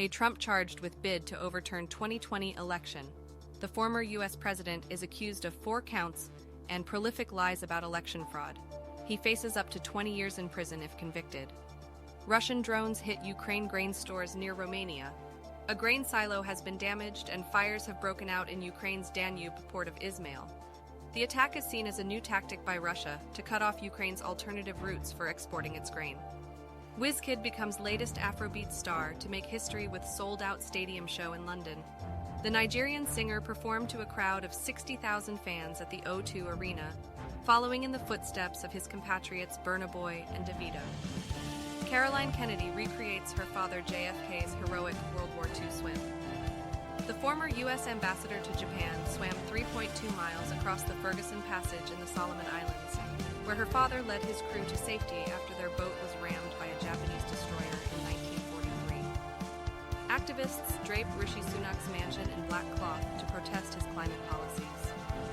a Trump charged with bid to overturn 2020 election. The former U.S. president is accused of 4 counts and prolific lies about election fraud. He faces up to 20 years in prison if convicted. Russian drones hit Ukraine grain stores near Romania. A grain silo has been damaged and fires have broken out in Ukraine's Danube port of Izmail. The attack is seen as a new tactic by Russia to cut off Ukraine's alternative routes for exporting its grain. Wizkid becomes latest Afrobeats star to make history with sold-out stadium show in London. The Nigerian singer performed to a crowd of 60,000 fans at the O2 Arena, following in the footsteps of his compatriots Burna Boy and Davido. Caroline Kennedy recreates her father JFK's heroic World War II swim. The former U.S. ambassador to Japan swam 3.2 miles across the Ferguson Passage in the Solomon Islands, where her father led his crew to safety after their boat was rammed by a Japanese destroyer in 1943. Activists drape Rishi Sunak's mansion in black cloth to protest his climate policies.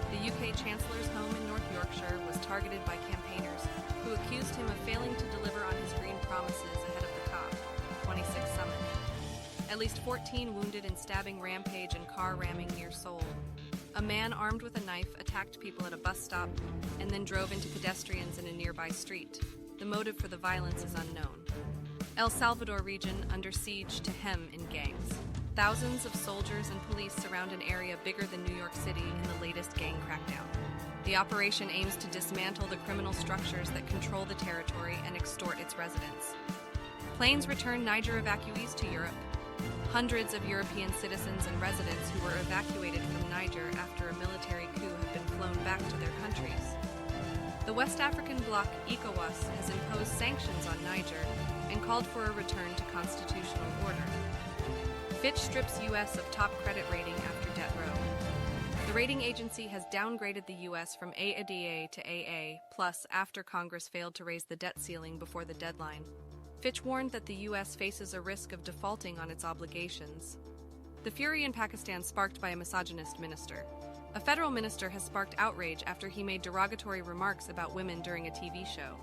The UK Chancellor's home in North Yorkshire was targeted by campaigners who accused him of failing to deliver on his green promises ahead of the COP26 summit. At least 14 wounded in stabbing rampage and car ramming near Seoul. A man armed with a knife attacked people at a bus stop and then drove into pedestrians in a nearby street. The motive for the violence is unknown. El Salvador region under siege to hem in gangs. Thousands of soldiers and police surround an area bigger than New York City in the latest gang crackdown. The operation aims to dismantle the criminal structures that control the territory and extort its residents. Planes return Niger evacuees to Europe. Hundreds of European citizens and residents who were evacuated from Niger after a military coup have been flown back to their countries. The West African bloc ECOWAS has imposed sanctions on Niger and called for a return to constitutional order. Fitch strips U.S. of top credit rating after debt row. The rating agency has downgraded the U.S. from AAA to AA+ after Congress failed to raise the debt ceiling before the deadline. Fitch warned that the U.S. faces a risk of defaulting on its obligations. The fury in Pakistan sparked by a misogynist minister. A federal minister has sparked outrage after he made derogatory remarks about women during a TV show.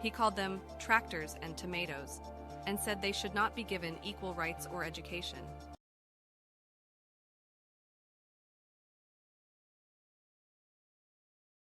He called them tractors and tomatoes, and said they should not be given equal rights or education.